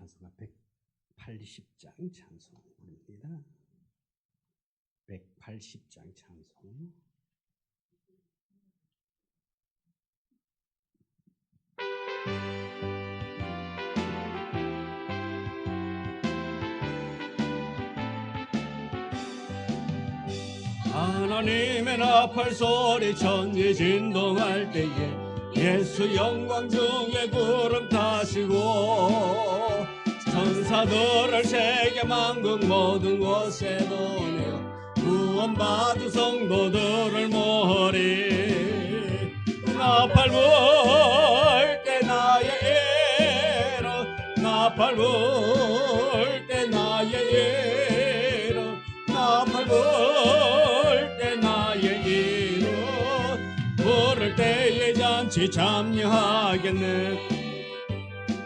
찬송가 180장 찬송입니다. 180장 찬송. 하나님의 나팔 소리 천지 진동할 때에 예수 영광 중에 구름 타시고 천사들을 세계 만국 모든 곳에 보내어 구원받은 성도들을 모으리. 나팔 불 때 나의 애로 나팔 불 때 나의 애로 나팔 불 때 나의 이로 부를 때에 잔치 참여하겠네.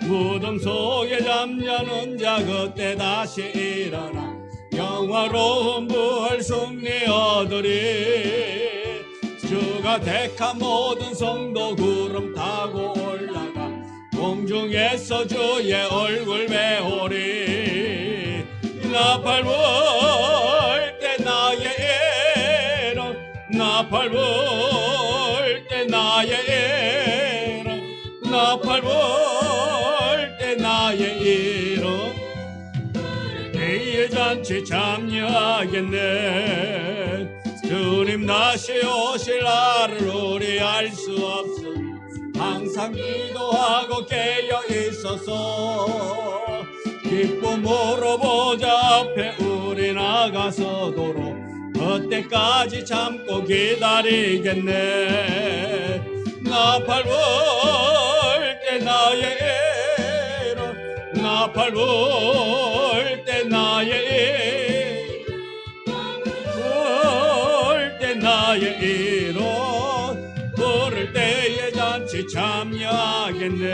무덤 속에 잠자는 자 그때 다시 일어나 영화로운 부활 승리 얻으리. 주가 택한 모든 성도 구름 타고 올라가 공중에서 주의 얼굴 배우리. 나팔 불 때 나의 애로 나팔 불 때 나의 애로 나팔 불 때 나의 이로 내의 잔치 참여하겠네. 주님 다시 오실 날을 우리 알 수 없어. 항상 기도하고 깨어 있어서 기쁨으로 보좌 앞에 우리 나가서도록 그때까지 참고 기다리겠네. 나팔 불 때 나의 애로 나팔 불 때 나의 애로 불 때 나의 이로 부를 때에 잔치 참여하겠네.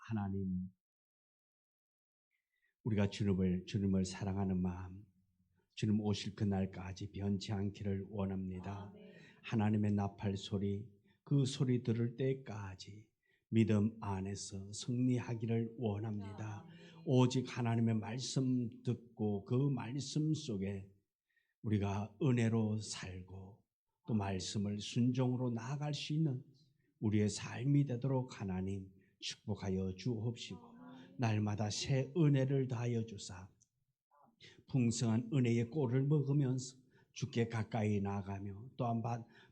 하나님, 우리가 주님을 사랑하는 마음, 주님 오실 그날까지 변치 않기를 원합니다. 하나님의 나팔 소리, 그 소리 들을 때까지 믿음 안에서 승리하기를 원합니다. 오직 하나님의 말씀 듣고 그 말씀 속에 우리가 은혜로 살고 또 말씀을 순종으로 나아갈 수 있는 우리의 삶이 되도록 하나님 축복하여 주옵시고 날마다 새 은혜를 다하여 주사 풍성한 은혜의 꼴을 먹으면서 주께 가까이 나가며 또한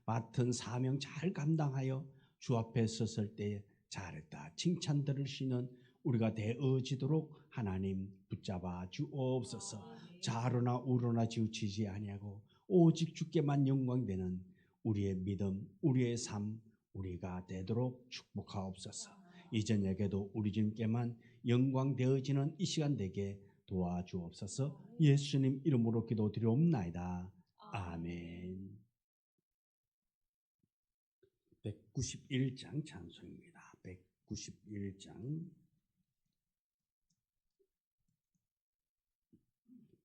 맡은 사명 잘 감당하여 주 앞에 섰을 때에 잘했다 칭찬 들을 수 있는 우리가 되어지도록 하나님 붙잡아 주옵소서. 좌로나 우로나 치우치지 아니하고 오직 주께만 영광되는 우리의 믿음, 우리의 삶 우리가 되도록 축복하옵소서. 이 저녁에도 우리 주님께만 영광 되어지는 이 시간 되게 도와주옵소서. 예수님 이름으로 기도드리옵나이다. 아멘. 191장 찬송입니다. 191장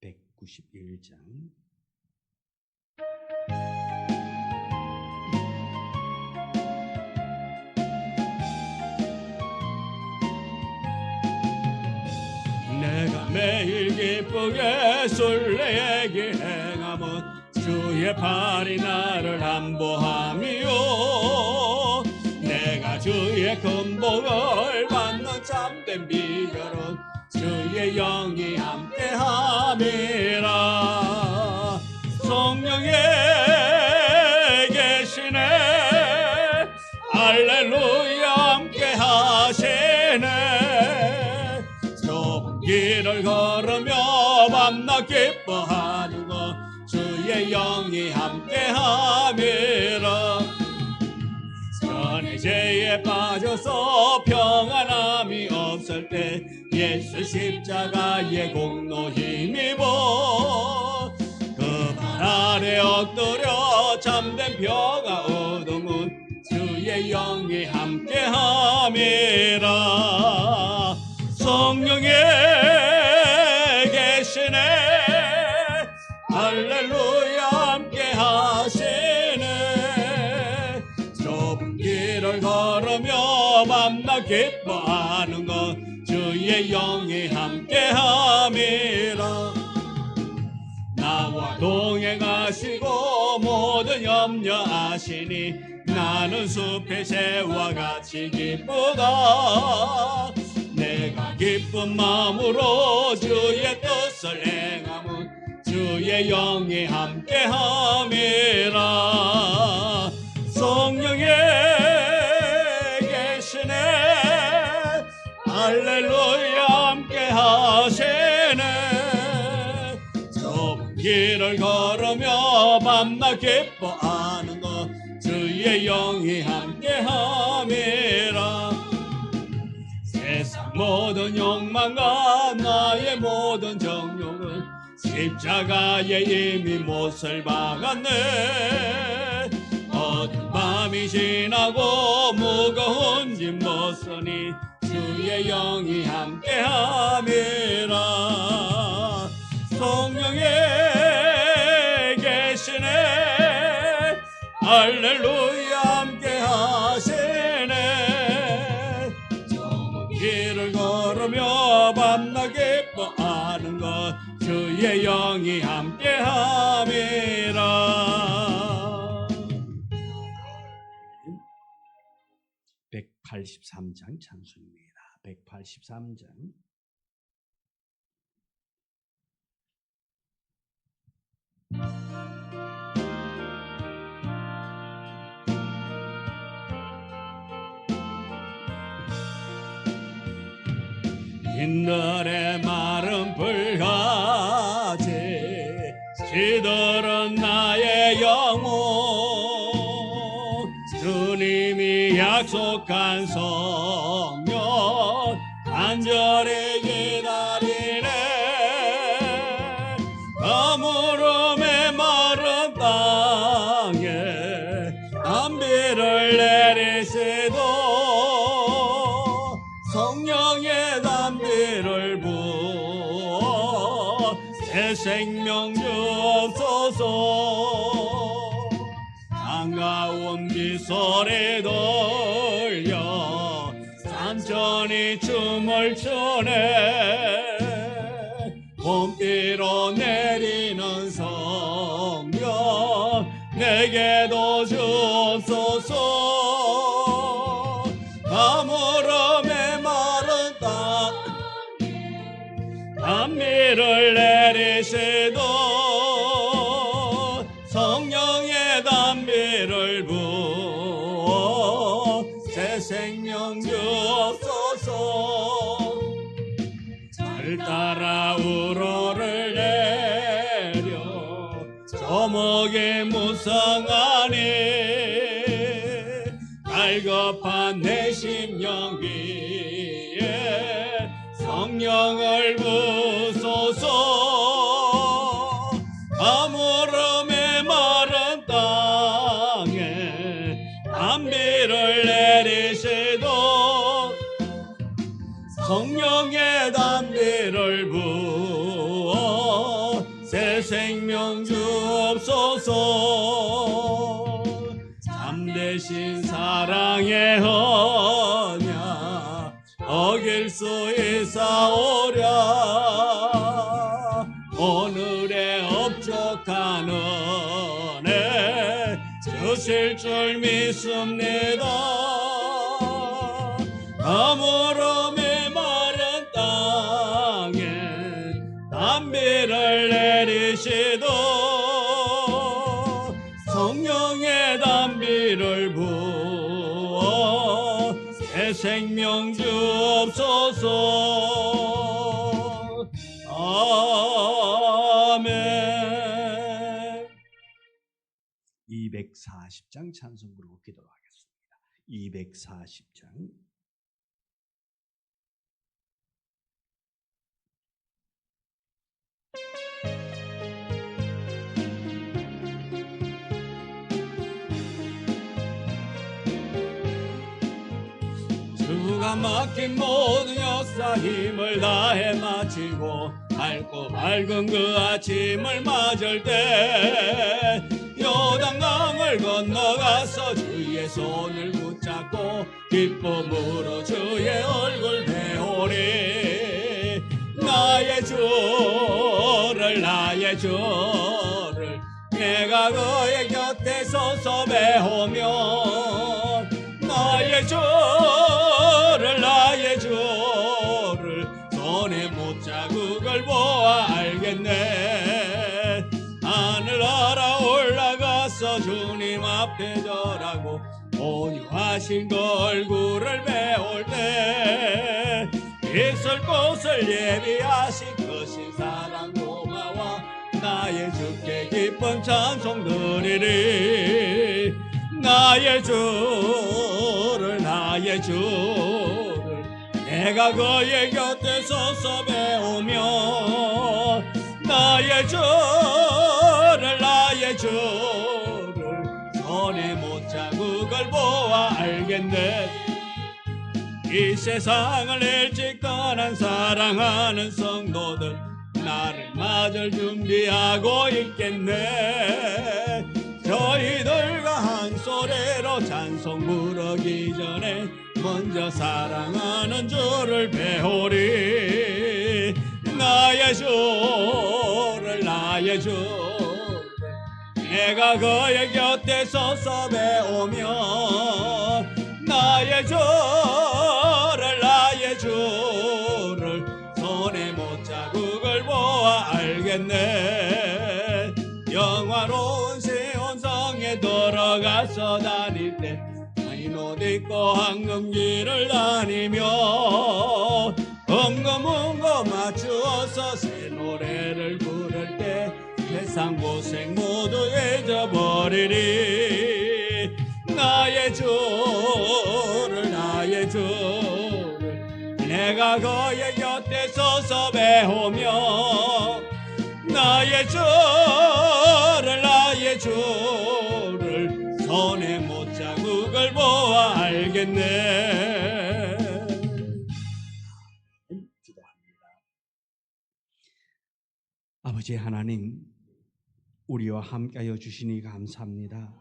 191장 내가 매일 기쁘게 술래에게 행함은 주의 팔이 나를 안보함이요. 내가 주의 금복을 받는 참된 비결은 주의 영이 함께함이라. 성령에 계시네 할렐루야 함께하시네. 좁은 길을 걸으며 밤낮 기뻐하는 것 주의 영이 함께함이라. 전의 죄에 빠져서 평안함이 없을 때 예수 십자가의 공로 힘입어 그 발 아래 엎드려 참된 평화 얻음은 주의 영이 함께함이라. 성령에 계시네 할렐루야 함께하시네. 좁은 길을 걸으며 주의 영이 함께함이라. 나와 동행하시고 모든 염려 아시니 나는 숲의 새와 같이 기쁘다. 내가 기쁜 마음으로 주의 뜻을 행함은 주의 영이 함께함이라. 성령에 계시네 할렐루야 함께하시네. 좁은 길을 걸으며 밤낮 기뻐하는 것 주의 영이 함께함이라. 세상 모든 욕망과 나의 모든 정욕은 십자가에 이미 못을 박았네. 어두운 밤이 지나고 무거운 짐 벗으니 주의 영이 함께함이라. 성령에 계시네 할렐루야 함께하시네. 좁은 길을 걸으며 밤낮 기뻐하는 것 주의 영이 함께함이라. 183장 찬송입니다. 183장. 흰늘의 마른 불같이 시들은 나의 영혼. 주님이 약속한 성령 간절히 기다리네. 가물음에 마른 땅에 단비를 내리시도 성령의 단비를 부어 새 생명 주옵소서. 반가운 빗소리 돌려 산천이 춤을 추네. 봄비로 내리는 성령 내게도 주옵소서. 가물음에 마른 땅에 단비를 내리시도 성령의 단비를 부어 새 생명 주옵소서. 잘 따라 우러를 내려 저목이 무성하니 갈급한 내 심령 위에 성령을 부소서. 가물음에 마른 땅에 단비를 내리시도 성령의 단비를 부어 새 생명 주옵소서. 참되신 사랑의 언약 어길 수 있사오랴. 오늘의 업적한 은혜 주실 줄 믿습니다. 가물음에 마른 땅에 단비를 내리시도 성령의 단비를 부어 새 생명 주옵소서. 아멘. 240장 찬송 부르고 기도하겠습니다. 240장. 주가 맡긴 모든 역사 힘을 다해 마치고 맑고 밝은 그 아침을 맞을 때 요단강을 건너가서 주의 손을 붙잡고 기쁨으로 주의 얼굴 배우리. 나의 주를 내가 그의 곁에 서서 배우며 나의 주를 손에 못자국을 보아 알겠네. 하늘 알아 올라가서 주님 앞에 절하고 온유하신 그 얼굴을 배울 때 있을 곳을 예비하신 그 신사랑 고마워 나의 주께 기쁜 찬송 드리리. 나의 주를 내가 그의 곁에 서서 배우며 나의 주를 손에 못자국을 보아 알겠네. 이 세상을 일찍 떠난 사랑하는 성도들 나를 맞을 준비하고 있겠네. 저희들과 한 소리로 찬송 부르기 전에 먼저 사랑하는 주를 배우리. 나의 주를 내가 그의 곁에 서서 배우며 나의 주를 손에 못자국을 보아 알겠네. 영화로운 시온성에 들어가서 다닐 때 흰 옷 입고 황금길을 다니며 엉거뭉거 맞추어서 새 노래를 부를 때 세상 고생 모두 잊어버리리. 나의 주를 내가 그의 곁에 서서 배우며 나의 주를 손에 못자국을 보아 알겠네. 기도합니다. 아버지 하나님, 우리와 함께하여 주시니 감사합니다.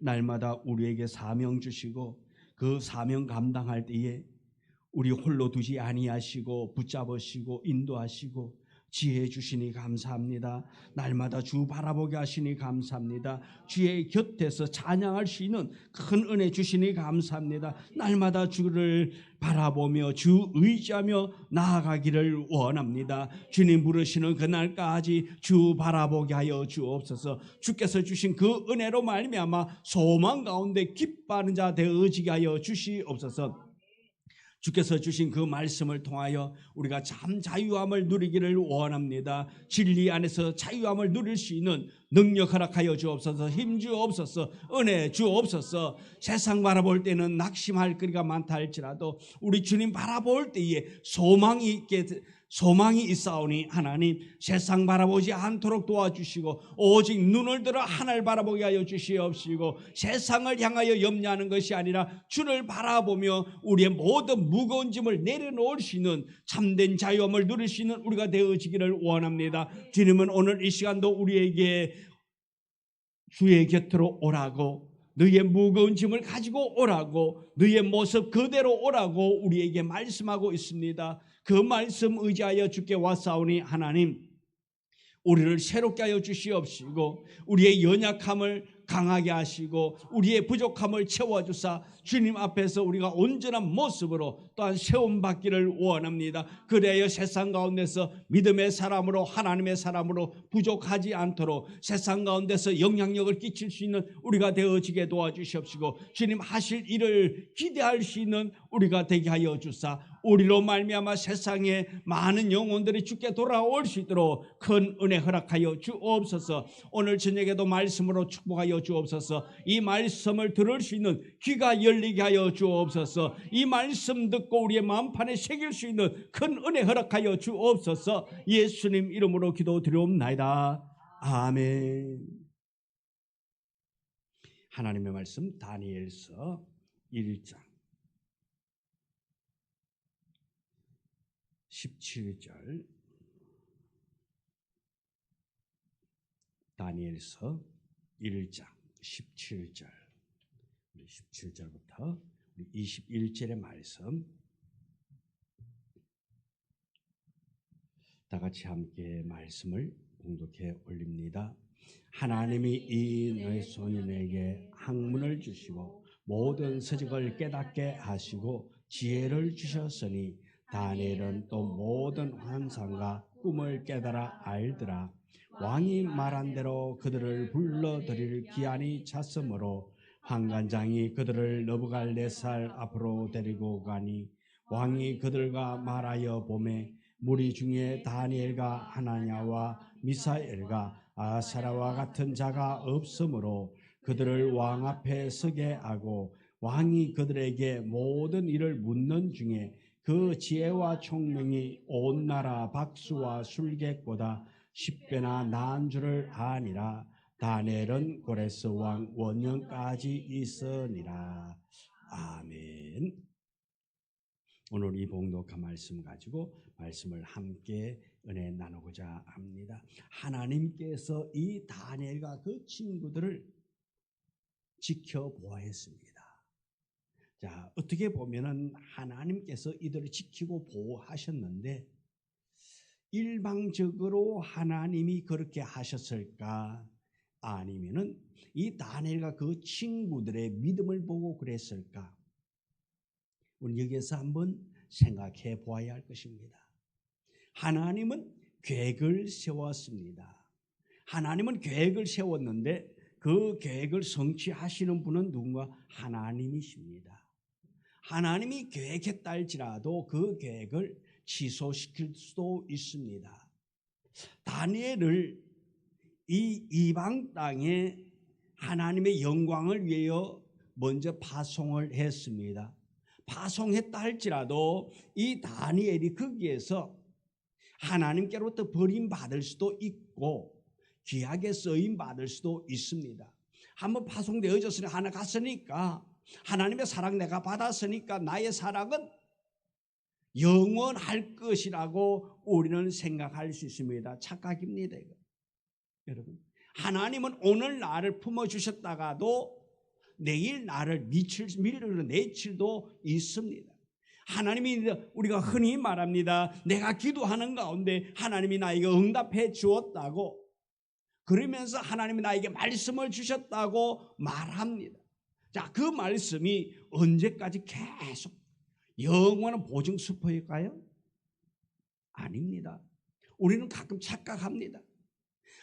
날마다 우리에게 사명 주시고 그 사명 감당할 때에 우리 홀로 두지 아니하시고 붙잡으시고 인도하시고 지혜 주시니 감사합니다. 날마다 주 바라보게 하시니 감사합니다. 주의 곁에서 찬양할 수 있는 큰 은혜 주시니 감사합니다. 날마다 주를 바라보며 주 의지하며 나아가기를 원합니다. 주님 부르시는 그날까지 주 바라보게 하여 주옵소서. 주께서 주신 그 은혜로 말미암아 소망 가운데 기뻐하는 자 되어지게 하여 주시옵소서. 주께서 주신 그 말씀을 통하여 우리가 참 자유함을 누리기를 원합니다. 진리 안에서 자유함을 누릴 수 있는 능력 허락하여 주옵소서. 힘 주옵소서. 은혜 주옵소서. 세상 바라볼 때는 낙심할 거리가 많다 할지라도 우리 주님 바라볼 때에 소망이 있사오니 하나님 세상 바라보지 않도록 도와주시고 오직 눈을 들어 하늘 바라보게 하여 주시옵시고 세상을 향하여 염려하는 것이 아니라 주를 바라보며 우리의 모든 무거운 짐을 내려놓을 수 있는 참된 자유함을 누릴 수 있는 우리가 되어지기를 원합니다. 주님은 오늘 이 시간도 우리에게 주의 곁으로 오라고, 너의 무거운 짐을 가지고 오라고, 너의 모습 그대로 오라고 우리에게 말씀하고 있습니다. 그 말씀 의지하여 주께 왔사오니 하나님 우리를 새롭게 하여 주시옵시고 우리의 연약함을 강하게 하시고 우리의 부족함을 채워주사 주님 앞에서 우리가 온전한 모습으로 또한 세움받기를 원합니다. 그래야 세상 가운데서 믿음의 사람으로 하나님의 사람으로 부족하지 않도록 세상 가운데서 영향력을 끼칠 수 있는 우리가 되어지게 도와주시옵시고 주님 하실 일을 기대할 수 있는 우리가 되게 하여 주사 우리로 말미암아 세상에 많은 영혼들이 주께 돌아올 수 있도록 큰 은혜 허락하여 주옵소서. 오늘 저녁에도 말씀으로 축복하여 주옵소서. 이 말씀을 들을 수 있는 귀가 열리게 하여 주옵소서. 이 말씀 듣고 우리의 마음판에 새길 수 있는 큰 은혜 허락하여 주옵소서. 예수님 이름으로 기도드리옵나이다. 아멘. 하나님의 말씀 다니엘서 1장 17절. 다니엘서 1장 17절 17절부터 21절의 말씀 다 같이 함께 말씀을 봉독해 올립니다. 하나님이 이 너희 소년에게 학문을 주시고 모든 서적을 깨닫게 하시고 지혜를 주셨으니 다니엘은 또 모든 환상과 꿈을 깨달아 알더라. 왕이 말한 대로 그들을 불러들일 기한이 찼으므로 환관장이 그들을 느부갓네살 앞으로 데리고 가니 왕이 그들과 말하여 보매 무리 중에 다니엘과 하나냐와 미사엘과 아사랴와 같은 자가 없으므로 그들을 왕 앞에 서게 하고 왕이 그들에게 모든 일을 묻는 중에 그 지혜와 총명이 온 나라 박수와 술객보다 10배나 나은 줄을 아니라. 다니엘은 고레스 왕 원년까지 있으니라. 아멘. 오늘 이 봉독한 말씀 가지고 말씀을 함께 은혜 나누고자 합니다. 하나님께서 이 다니엘과 그 친구들을 지켜보았습니다. 자, 어떻게 보면은 하나님께서 이들을 지키고 보호하셨는데 일방적으로 하나님이 그렇게 하셨을까? 아니면은 이 다니엘과 그 친구들의 믿음을 보고 그랬을까? 우리 여기에서 한번 생각해 보아야 할 것입니다. 하나님은 계획을 세웠습니다. 하나님은 계획을 세웠는데 그 계획을 성취하시는 분은 누군가? 하나님이십니다. 하나님이 계획했다 할지라도 그 계획을 취소시킬 수도 있습니다. 다니엘을 이 이방 땅에 하나님의 영광을 위하여 먼저 파송을 했습니다. 파송했다 할지라도 이 다니엘이 거기에서 하나님께로부터 버림받을 수도 있고 귀하게 쓰임받을 수도 있습니다. 한번 파송되어졌으니 하나 갔으니까 하나님의 사랑 내가 받았으니까 나의 사랑은 영원할 것이라고 우리는 생각할 수 있습니다. 착각입니다. 이거. 여러분, 하나님은 오늘 나를 품어주셨다가도 내일 나를 밀어내칠도 있습니다. 하나님이 우리가 흔히 말합니다. 내가 기도하는 가운데 하나님이 나에게 응답해 주었다고, 그러면서 하나님이 나에게 말씀을 주셨다고 말합니다. 자, 그 말씀이 언제까지 계속 영원한 보증수표일까요? 아닙니다. 우리는 가끔 착각합니다.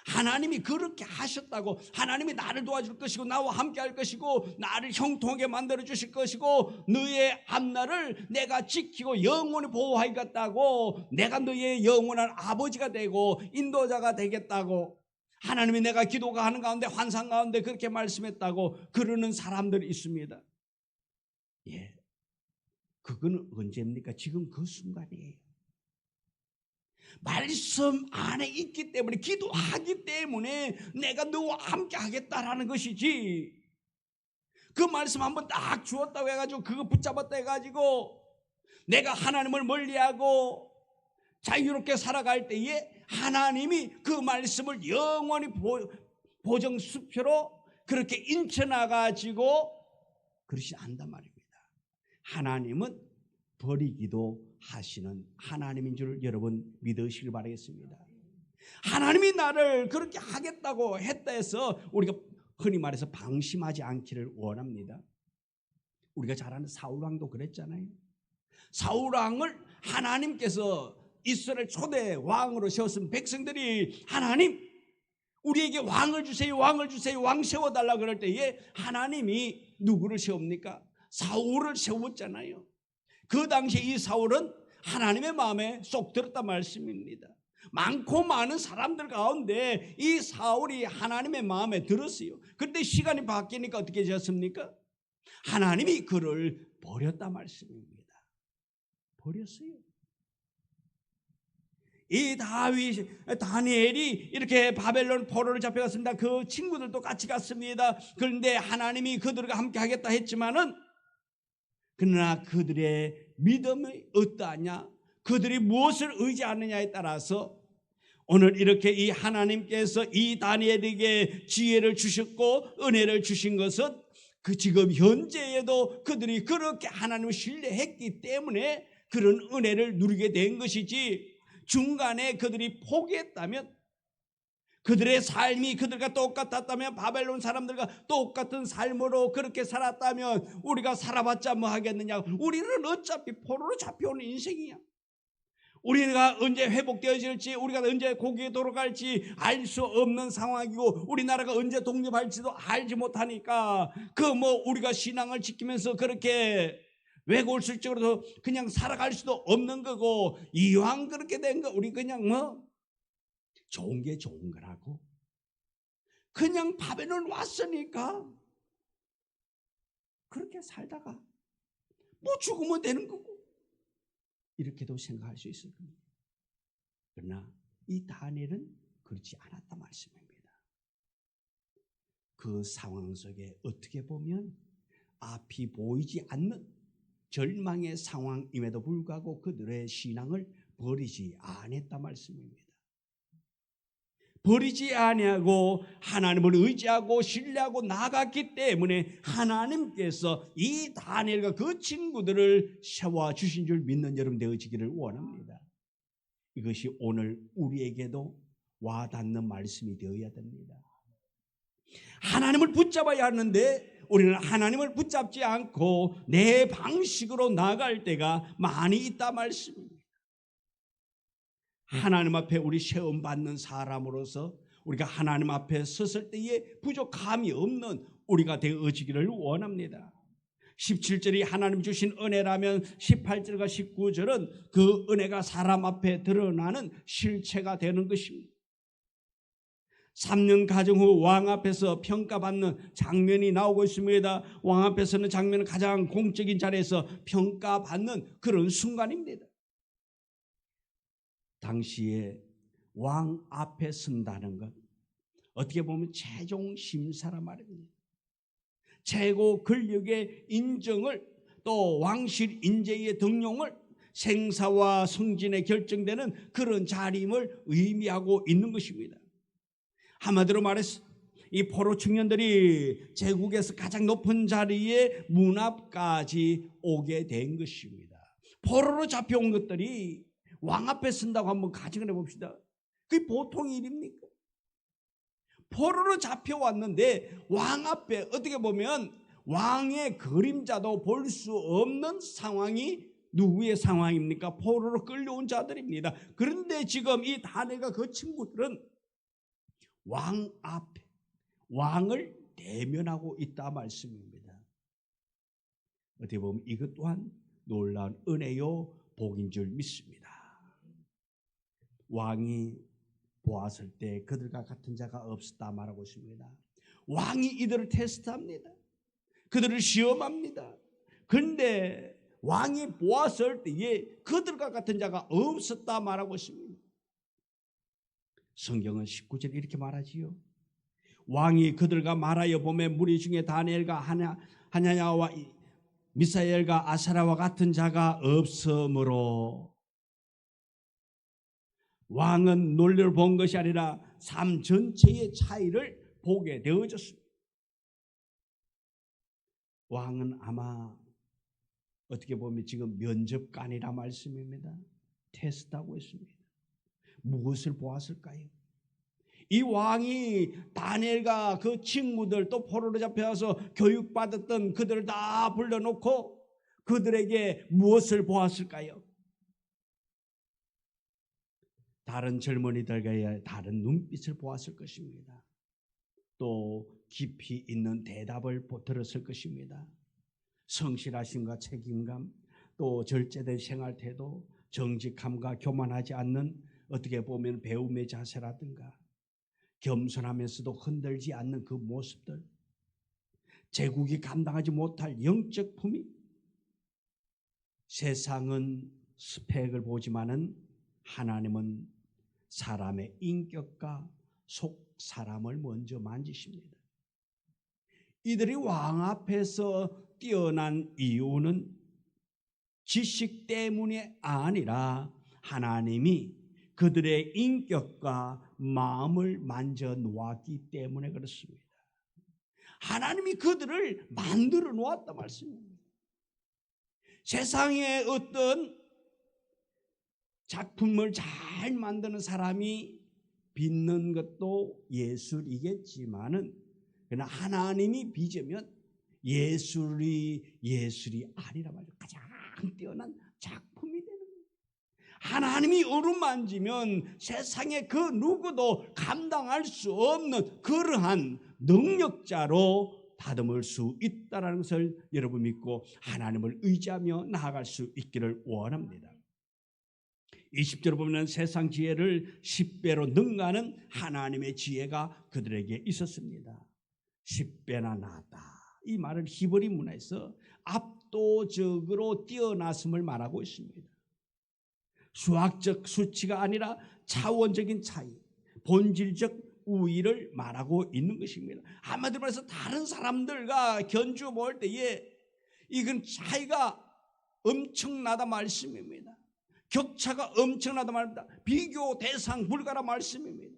하나님이 그렇게 하셨다고, 하나님이 나를 도와줄 것이고 나와 함께 할 것이고 나를 형통하게 만들어 주실 것이고 너의 앞날을 내가 지키고 영원히 보호하겠다고, 내가 너의 영원한 아버지가 되고 인도자가 되겠다고, 하나님이 내가 기도가 하는 가운데 환상 가운데 그렇게 말씀했다고 그러는 사람들이 있습니다. 예, 그거는 언제입니까? 지금 그 순간이에요. 말씀 안에 있기 때문에, 기도하기 때문에 내가 너와 함께 하겠다라는 것이지, 그 말씀 한번 딱 주었다고 해가지고 그거 붙잡았다 해가지고 내가 하나님을 멀리하고 자유롭게 살아갈 때에 하나님이 그 말씀을 영원히 보정수표로 그렇게 인쳐나가지고 그러지 않단 말입니다. 하나님은 버리기도 하시는 하나님인 줄 여러분 믿으시길 바라겠습니다. 하나님이 나를 그렇게 하겠다고 했다 해서 우리가 흔히 말해서 방심하지 않기를 원합니다. 우리가 잘 아는 사울왕도 그랬잖아요. 사울왕을 하나님께서 이스라엘 초대 왕으로 세웠으면 백성들이 하나님 우리에게 왕을 주세요, 왕을 주세요, 왕 세워달라 그럴 때에 하나님이 누구를 세웁니까? 사울을 세웠잖아요. 그 당시에 이 사울은 하나님의 마음에 쏙 들었단 말씀입니다. 많고 많은 사람들 가운데 이 사울이 하나님의 마음에 들었어요. 그런데 시간이 바뀌니까 어떻게 되었습니까? 하나님이 그를 버렸단 말씀입니다. 버렸어요. 이 다니엘이 이렇게 바벨론 포로를 잡혀갔습니다. 그 친구들도 같이 갔습니다. 그런데 하나님이 그들과 함께 하겠다 했지만은, 그러나 그들의 믿음이 어떠하냐, 그들이 무엇을 의지하느냐에 따라서 오늘 이렇게 이 하나님께서 이 다니엘에게 지혜를 주셨고 은혜를 주신 것은 그 지금 현재에도 그들이 그렇게 하나님을 신뢰했기 때문에 그런 은혜를 누리게 된 것이지, 중간에 그들이 포기했다면, 그들의 삶이 그들과 똑같았다면, 바벨론 사람들과 똑같은 삶으로 그렇게 살았다면 우리가 살아봤자 뭐 하겠느냐. 우리는 어차피 포로로 잡혀온 인생이야. 우리가 언제 회복되어질지, 우리가 언제 고기에 돌아갈지 알 수 없는 상황이고, 우리나라가 언제 독립할지도 알지 못하니까 우리가 신앙을 지키면서 그렇게 외골수적으로 그냥 살아갈 수도 없는 거고, 이왕 그렇게 된 거 우리 그냥 좋은 게 좋은 거라고, 그냥 바벨론 왔으니까 그렇게 살다가 죽으면 되는 거고, 이렇게도 생각할 수 있을 겁니다. 그러나 이 다니엘은 그렇지 않았단 말씀입니다. 그 상황 속에 어떻게 보면 앞이 보이지 않는 절망의 상황임에도 불구하고 그들의 신앙을 버리지 않았단 말씀입니다. 버리지 아니하고 하나님을 의지하고 신뢰하고 나갔기 때문에 하나님께서 이 다니엘과 그 친구들을 세워주신 줄 믿는 여러분 되어지기를 원합니다. 이것이 오늘 우리에게도 와닿는 말씀이 되어야 됩니다. 하나님을 붙잡아야 하는데 우리는 하나님을 붙잡지 않고 내 방식으로 나갈 때가 많이 있다 말씀입니다. 하나님 앞에 우리 시험 받는 사람으로서 우리가 하나님 앞에 섰을 때에 부족함이 없는 우리가 되어지기를 원합니다. 17절이 하나님 주신 은혜라면 18절과 19절은 그 은혜가 사람 앞에 드러나는 실체가 되는 것입니다. 3년 가정 후 왕 앞에서 평가받는 장면이 나오고 있습니다. 왕 앞에서는 장면은 가장 공적인 자리에서 평가받는 그런 순간입니다. 당시에 왕 앞에 선다는 것, 어떻게 보면 최종 심사란 말입니다. 최고 권력의 인정을, 또 왕실 인재의 등용을, 생사와 승진에 결정되는 그런 자리임을 의미하고 있는 것입니다. 한마디로 말해서 이 포로 청년들이 제국에서 가장 높은 자리에 문 앞까지 오게 된 것입니다. 포로로 잡혀온 것들이 왕 앞에 선다고 한번 가정을 해봅시다. 그게 보통 일입니까? 포로로 잡혀왔는데 왕 앞에 어떻게 보면 왕의 그림자도 볼 수 없는 상황이 누구의 상황입니까? 포로로 끌려온 자들입니다. 그런데 지금 이 다니엘과 그 친구들은 왕 앞에 왕을 대면하고 있다 말씀입니다. 어떻게 보면 이것 또한 놀라운 은혜요 복인 줄 믿습니다. 왕이 보았을 때 그들과 같은 자가 없었다 말하고 있습니다. 왕이 이들을 테스트합니다. 그들을 시험합니다. 그런데 왕이 보았을 때에 그들과 같은 자가 없었다 말하고 있습니다. 성경은 19절에 이렇게 말하지요. 왕이 그들과 말하여 보면 무리 중에 다니엘과 하냐냐와 미사엘과 아사라와 같은 자가 없으므로, 왕은 논리를 본 것이 아니라 삶 전체의 차이를 보게 되어졌습니다. 왕은 아마 어떻게 보면 지금 면접관이라 말씀입니다. 테스트하고 있습니다. 무엇을 보았을까요? 이 왕이 다니엘과 그 친구들, 또 포로로 잡혀와서 교육받았던 그들을 다 불러놓고 그들에게 무엇을 보았을까요? 다른 젊은이들과 다른 눈빛을 보았을 것입니다. 또 깊이 있는 대답을 들었을 것입니다. 성실하심과 책임감, 또 절제된 생활 태도, 정직함과 교만하지 않는 어떻게 보면 배움의 자세라든가, 겸손하면서도 흔들지 않는 그 모습들, 제국이 감당하지 못할 영적 품위. 세상은 스펙을 보지만은 하나님은 사람의 인격과 속 사람을 먼저 만지십니다. 이들이 왕 앞에서 뛰어난 이유는 지식 때문이 아니라 하나님이 그들의 인격과 마음을 만져 놓았기 때문에 그렇습니다. 하나님이 그들을 만들어 놓았다 말씀입니다. 세상에 어떤 작품을 잘 잘 만드는 사람이 빚는 것도 예술이겠지만은 그러나 하나님이 빚으면 예술이 아니라 말이죠. 가장 뛰어난 작품이 되는 거예요. 하나님이 어루만지면 세상에 그 누구도 감당할 수 없는 그러한 능력자로 다듬을 수 있다는 것을 여러분 믿고 하나님을 의지하며 나아갈 수 있기를 원합니다. 20절을 보면 세상 지혜를 10배로 능가하는 하나님의 지혜가 그들에게 있었습니다. 10배나 낫다. 이 말은 히브리 문화에서 압도적으로 뛰어났음을 말하고 있습니다. 수학적 수치가 아니라 차원적인 차이, 본질적 우위를 말하고 있는 것입니다. 한마디로 말해서 다른 사람들과 견주어 볼 때에 이건 차이가 엄청나다 말씀입니다. 격차가 엄청나다 말입니다. 비교 대상 불가라 말씀입니다.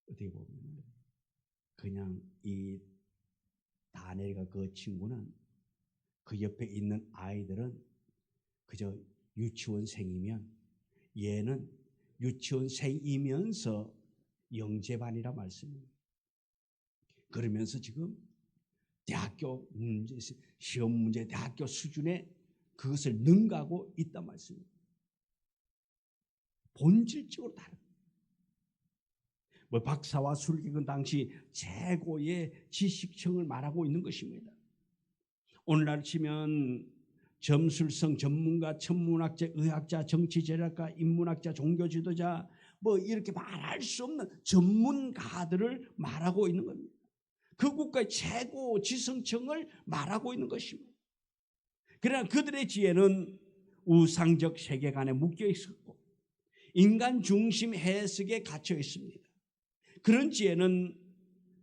어떻게 보면 그냥 이 다니엘과 그 친구는 그 옆에 있는 아이들은 그저 유치원생이면 얘는 유치원생이면서 영재반이라 말씀입니다. 그러면서 지금 대학교 문제, 시험 문제, 대학교 수준에 그것을 능가하고 있단 말씀입니다. 본질적으로 다른. 뭐 박사와 술객은 당시 최고의 지식층을 말하고 있는 것입니다. 오늘날 치면 점술성 전문가, 천문학자, 의학자, 정치재략가, 인문학자, 종교지도자 뭐 이렇게 말할 수 없는 전문가들을 말하고 있는 겁니다. 그 국가의 최고 지성층을 말하고 있는 것입니다. 그러나 그들의 지혜는 우상적 세계관에 묶여 있었고 인간 중심 해석에 갇혀 있습니다. 그런 지혜는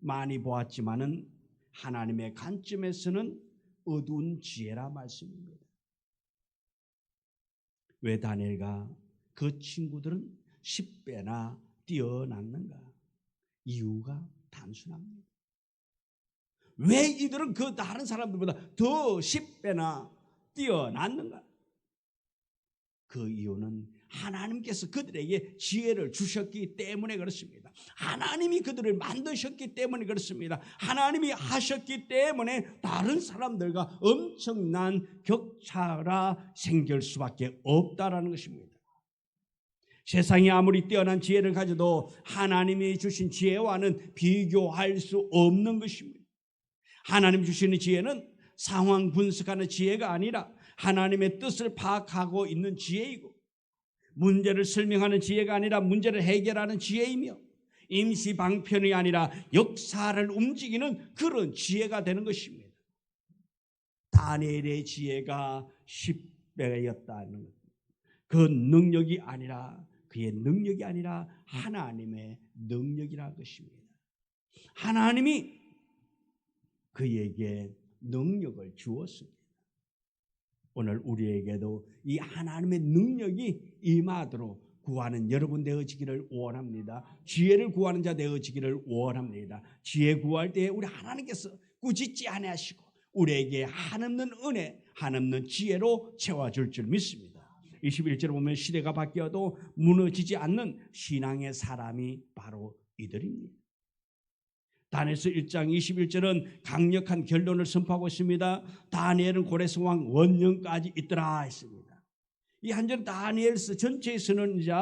많이 보았지만은 하나님의 관점에서는 어두운 지혜라 말씀입니다. 왜 다니엘과 그 친구들은 10배나 뛰어났는가? 이유가 단순합니다. 왜 이들은 그 다른 사람들보다 더 10배나 뛰어났는가? 그 이유는 하나님께서 그들에게 지혜를 주셨기 때문에 그렇습니다. 하나님이 그들을 만드셨기 때문에 그렇습니다. 하나님이 하셨기 때문에 다른 사람들과 엄청난 격차가 생길 수밖에 없다라는 것입니다. 세상이 아무리 뛰어난 지혜를 가져도 하나님이 주신 지혜와는 비교할 수 없는 것입니다. 하나님 주시는 지혜는 상황 분석하는 지혜가 아니라 하나님의 뜻을 파악하고 있는 지혜이고 문제를 설명하는 지혜가 아니라 문제를 해결하는 지혜이며 임시 방편이 아니라 역사를 움직이는 그런 지혜가 되는 것입니다. 다니엘의 지혜가 10배였다는 것. 그 능력이 아니라 그의 능력이 아니라 하나님의 능력이라는 것입니다. 하나님이 그에게 능력을 주었습니다. 오늘 우리에게도 이 하나님의 능력이 임하도록 구하는 여러분 되어지기를 원합니다. 지혜를 구하는 자 되어지기를 원합니다. 지혜 구할 때 우리 하나님께서 꾸짖지 아니하시고 우리에게 한없는 은혜, 한없는 지혜로 채워줄 줄 믿습니다. 21절에 보면 시대가 바뀌어도 무너지지 않는 신앙의 사람이 바로 이들입니다. 다니엘서 1장 21절은 강력한 결론을 선포하고 있습니다. 다니엘은 고레스 왕 원년까지 있더라 했습니다. 이 한절 다니엘서 전체에서는 이제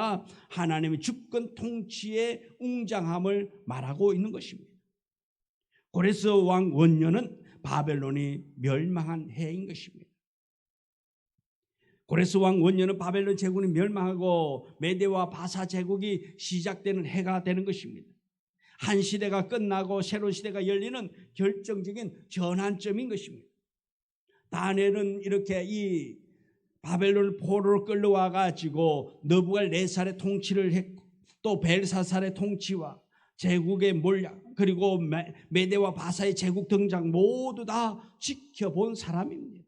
하나님의 주권 통치의 웅장함을 말하고 있는 것입니다. 고레스 왕 원년은 바벨론이 멸망한 해인 것입니다. 고레스 왕 원년은 바벨론 제국이 멸망하고 메대와 바사 제국이 시작되는 해가 되는 것입니다. 한 시대가 끝나고 새로운 시대가 열리는 결정적인 전환점인 것입니다. 다니엘은 이렇게 이 바벨론 포로로 끌려와 가지고 느부갓네살의 통치를 했고 또 벨사살의 통치와 제국의 몰락 그리고 메대와 바사의 제국 등장 모두 다 지켜본 사람입니다.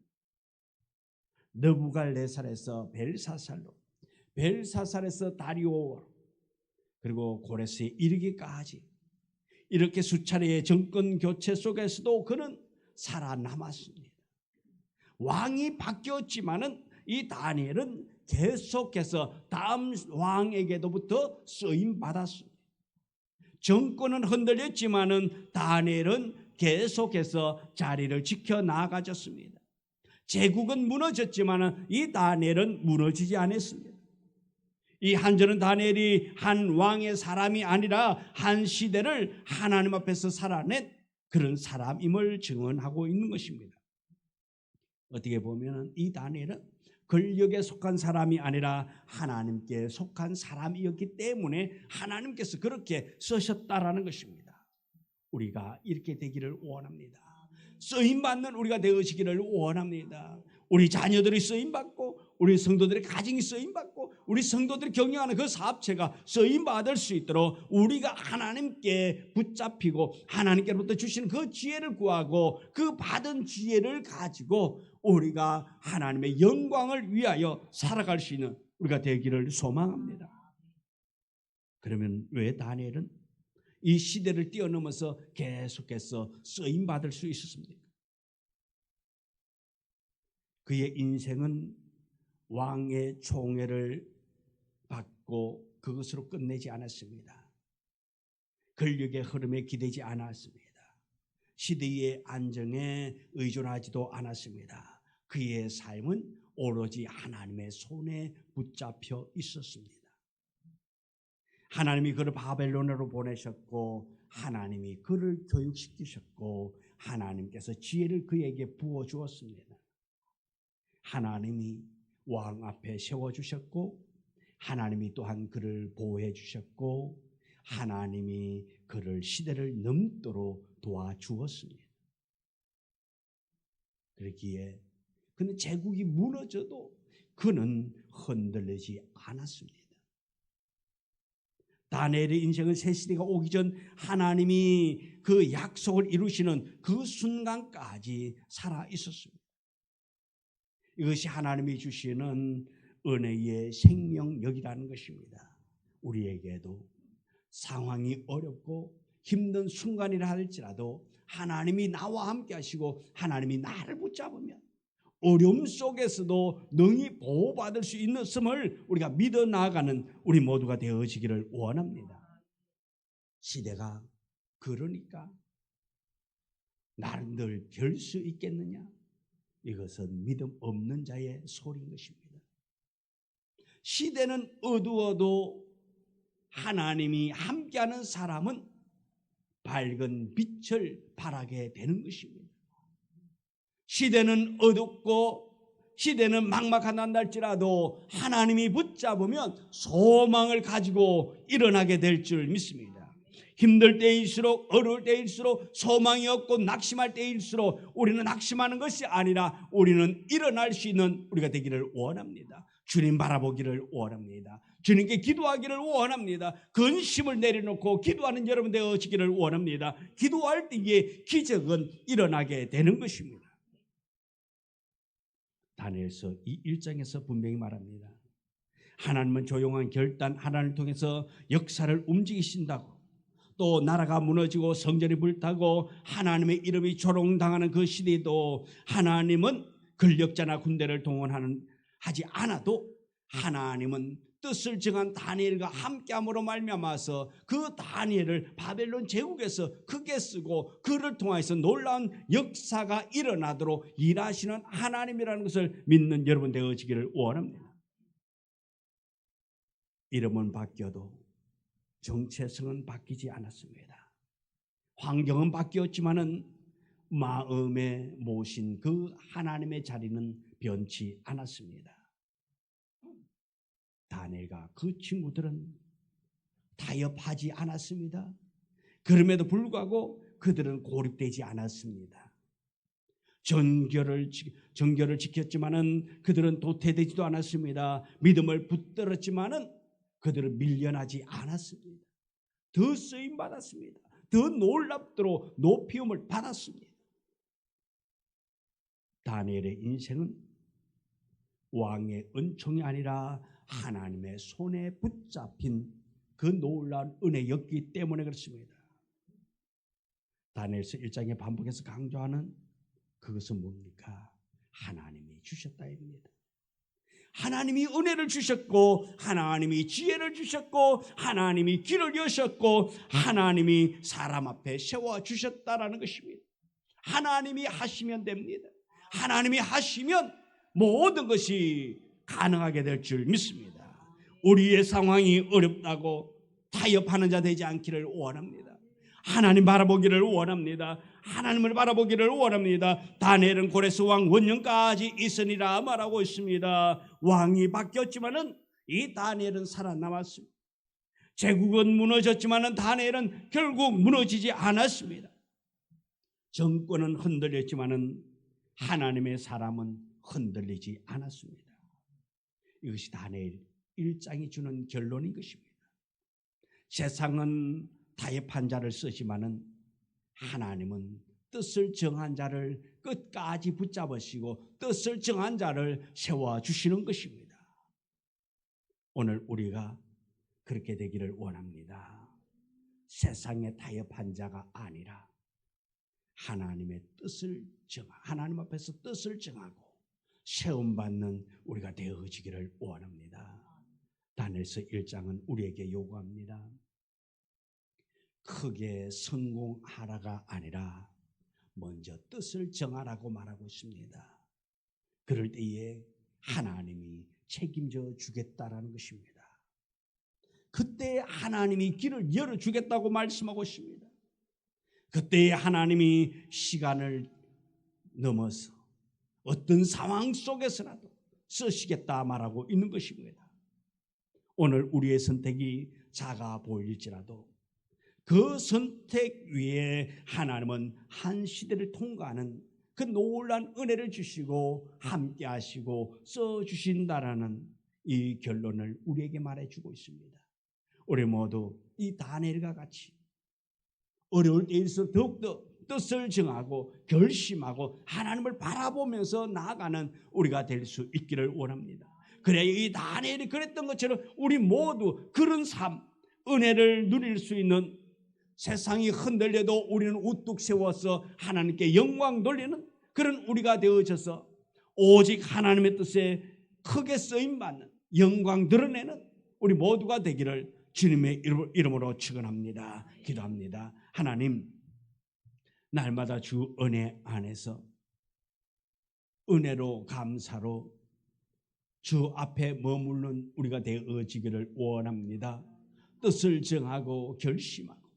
느부갓네살에서 벨사살로, 벨사살에서 다리오 그리고 고레스에 이르기까지 이렇게 수차례의 정권 교체 속에서도 그는 살아남았습니다. 왕이 바뀌었지만은 이 다니엘은 계속해서 다음 왕에게로부터 쓰임 받았습니다. 정권은 흔들렸지만은 다니엘은 계속해서 자리를 지켜 나가졌습니다. 제국은 무너졌지만은 이 다니엘은 무너지지 않았습니다. 이 한전은 다니엘이 한 왕의 사람이 아니라 한 시대를 하나님 앞에서 살아낸 그런 사람임을 증언하고 있는 것입니다. 어떻게 보면 이 다니엘은 권력에 속한 사람이 아니라 하나님께 속한 사람이었기 때문에 하나님께서 그렇게 쓰셨다라는 것입니다. 우리가 이렇게 되기를 원합니다. 쓰임받는 우리가 되어지기를 원합니다. 우리 자녀들이 쓰임받고 우리 성도들의 가정이 쓰임받고 우리 성도들이 경영하는 그 사업체가 쓰임받을 수 있도록 우리가 하나님께 붙잡히고 하나님께로부터 주시는 그 지혜를 구하고 그 받은 지혜를 가지고 우리가 하나님의 영광을 위하여 살아갈 수 있는 우리가 되기를 소망합니다. 그러면 왜 다니엘은 이 시대를 뛰어넘어서 계속해서 쓰임받을 수 있었습니까? 그의 인생은 왕의 총애를 받고 그것으로 끝내지 않았습니다. 권력의 흐름에 기대지 않았습니다. 시대의 안정에 의존하지도 않았습니다. 그의 삶은 오로지 하나님의 손에 붙잡혀 있었습니다. 하나님이 그를 바벨론으로 보내셨고 하나님이 그를 교육시키셨고 하나님께서 지혜를 그에게 부어주었습니다. 하나님이 왕 앞에 세워주셨고 하나님이 또한 그를 보호해 주셨고 하나님이 그를 시대를 넘도록 도와주었습니다. 그렇기에 그는 제국이 무너져도 그는 흔들리지 않았습니다. 다니엘의 인생은 새 시대가 오기 전 하나님이 그 약속을 이루시는 그 순간까지 살아 있었습니다. 이것이 하나님이 주시는 은혜의 생명력이라는 것입니다. 우리에게도 상황이 어렵고 힘든 순간이라 할지라도 하나님이 나와 함께 하시고 하나님이 나를 붙잡으면 어려움 속에서도 능히 보호받을 수 있음을 우리가 믿어 나아가는 우리 모두가 되어지기를 원합니다. 시대가 그러니까 나를 늘 별 수 있겠느냐? 이것은 믿음 없는 자의 소리인 것입니다. 시대는 어두워도 하나님이 함께하는 사람은 밝은 빛을 발하게 되는 것입니다. 시대는 어둡고 시대는 막막하다 할지라도 하나님이 붙잡으면 소망을 가지고 일어나게 될 줄 믿습니다. 힘들 때일수록 어려울 때일수록 소망이 없고 낙심할 때일수록 우리는 낙심하는 것이 아니라 우리는 일어날 수 있는 우리가 되기를 원합니다. 주님 바라보기를 원합니다. 주님께 기도하기를 원합니다. 근심을 내려놓고 기도하는 여러분 되어지기를 원합니다. 기도할 때에 기적은 일어나게 되는 것입니다. 다니엘서 이 1장에서 분명히 말합니다. 하나님은 조용한 결단 하나님을 통해서 역사를 움직이신다고, 또 나라가 무너지고 성전이 불타고 하나님의 이름이 조롱당하는 그 시대에도 하나님은 권력자나 군대를 동원하지 않아도 하나님은 뜻을 정한 다니엘과 함께함으로 말미암아서 그 다니엘을 바벨론 제국에서 크게 쓰고 그를 통해서 놀라운 역사가 일어나도록 일하시는 하나님이라는 것을 믿는 여러분 되어지기를 원합니다. 이름은 바뀌어도 정체성은 바뀌지 않았습니다. 환경은 바뀌었지만은 마음에 모신 그 하나님의 자리는 변치 않았습니다. 다니엘과 그 친구들은 타협하지 않았습니다. 그럼에도 불구하고 그들은 고립되지 않았습니다. 정결을 지켰지만은 그들은 도태되지도 않았습니다. 믿음을 붙들었지만은 그들은 밀려나지 않았습니다. 더 쓰임 받았습니다. 더 놀랍도록 높이움을 받았습니다. 다니엘의 인생은 왕의 은총이 아니라 하나님의 손에 붙잡힌 그 놀라운 은혜였기 때문에 그렇습니다. 다니엘서 1장에 반복해서 강조하는 그것은 뭡니까? 하나님이 주셨다입니다. 하나님이 은혜를 주셨고 하나님이 지혜를 주셨고 하나님이 길을 여셨고 하나님이 사람 앞에 세워주셨다라는 것입니다. 하나님이 하시면 됩니다. 하나님이 하시면 모든 것이 가능하게 될 줄 믿습니다. 우리의 상황이 어렵다고 타협하는 자 되지 않기를 원합니다. 하나님 바라보기를 원합니다. 하나님을 바라보기를 원합니다. 다니엘은 고레스 왕 원년까지 있으니라 말하고 있습니다. 왕이 바뀌었지만은 이 다니엘은 살아남았습니다. 제국은 무너졌지만은 다니엘은 결국 무너지지 않았습니다. 정권은 흔들렸지만은 하나님의 사람은 흔들리지 않았습니다. 이것이 다니엘 1장이 주는 결론인 것입니다. 세상은 타협한 자를 쓰지만은 하나님은 뜻을 정한 자를 끝까지 붙잡으시고 뜻을 정한 자를 세워주시는 것입니다. 오늘 우리가 그렇게 되기를 원합니다. 세상에 타협한 자가 아니라 하나님의 뜻을 하나님 앞에서 뜻을 정하고 세움받는 우리가 되어지기를 원합니다. 다니엘서 1장은 우리에게 요구합니다. 크게 성공하라가 아니라 먼저 뜻을 정하라고 말하고 있습니다. 그럴 때에 하나님이 책임져 주겠다라는 것입니다. 그때 하나님이 길을 열어주겠다고 말씀하고 있습니다. 그때 하나님이 시간을 넘어서 어떤 상황 속에서라도 쓰시겠다 말하고 있는 것입니다. 오늘 우리의 선택이 작아 보일지라도 그 선택 위에 하나님은 한 시대를 통과하는 그 놀라운 은혜를 주시고 함께 하시고 써주신다라는 이 결론을 우리에게 말해주고 있습니다. 우리 모두 이 다니엘과 같이 어려울 때일수록 더욱더 뜻을 정하고 결심하고 하나님을 바라보면서 나아가는 우리가 될 수 있기를 원합니다. 그래야 이 다니엘이 그랬던 것처럼 우리 모두 그런 삶, 은혜를 누릴 수 있는, 세상이 흔들려도 우리는 우뚝 세워서 하나님께 영광 돌리는 그런 우리가 되어져서 오직 하나님의 뜻에 크게 쓰임받는, 영광 드러내는 우리 모두가 되기를 주님의 이름으로 축원합니다. 기도합니다. 하나님, 날마다 주 은혜 안에서 은혜로 감사로 주 앞에 머무르는 우리가 되어지기를 원합니다. 뜻을 정하고 결심하고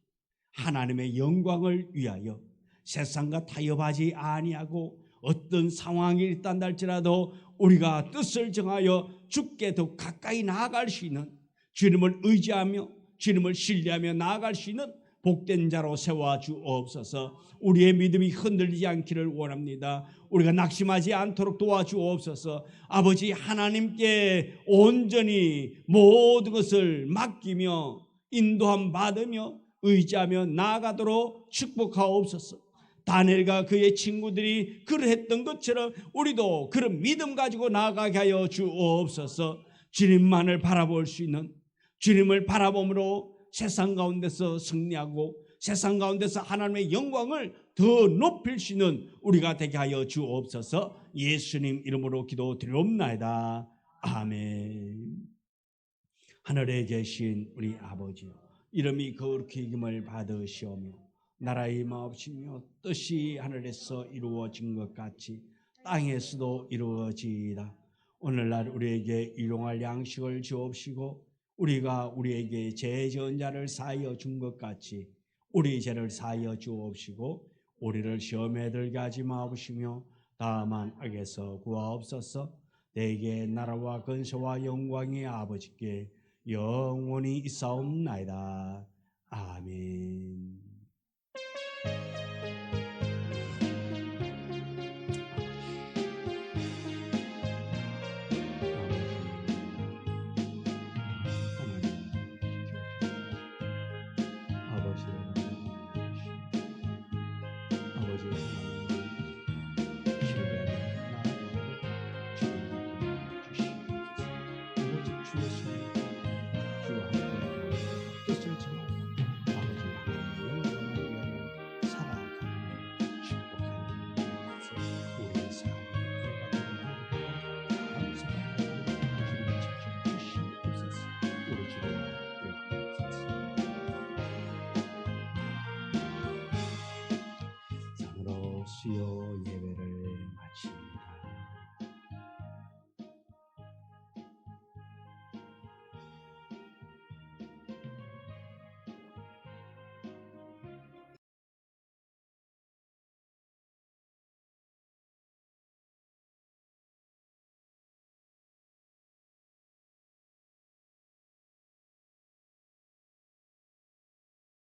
하나님의 영광을 위하여 세상과 타협하지 아니하고 어떤 상황이 일단 할지라도 우리가 뜻을 정하여 주께 더 가까이 나아갈 수 있는, 주님을 의지하며 주님을 신뢰하며 나아갈 수 있는 복된 자로 세워주옵소서. 우리의 믿음이 흔들리지 않기를 원합니다. 우리가 낙심하지 않도록 도와주옵소서. 아버지 하나님께 온전히 모든 것을 맡기며 인도함 받으며 의지하며 나아가도록 축복하옵소서. 다니엘과 그의 친구들이 그러했던 것처럼 우리도 그런 믿음 가지고 나아가게 하여 주옵소서. 주님만을 바라볼 수 있는, 주님을 바라봄으로 세상 가운데서 승리하고 세상 가운데서 하나님의 영광을 더 높일 수 있는 우리가 되게 하여 주옵소서. 예수님 이름으로 기도드리옵나이다. 아멘. 하늘에 계신 우리 아버지여, 이름이 거룩히 여김을 받으시오며 나라의 마옵시며 뜻이 하늘에서 이루어진 것 같이 땅에서도 이루어지이다. 오늘날 우리에게 일용할 양식을 주옵시고 우리가 우리에게 죄 지은 자를 사하여 준 것 같이 우리 죄를 사하여 주옵시고 우리를 시험에 들게 하지 마옵시며 다만 악에서 구하옵소서. 내게 나라와 근세와 영광이 아버지께 영원히 있사옵나이다. 아멘. 수요 예배를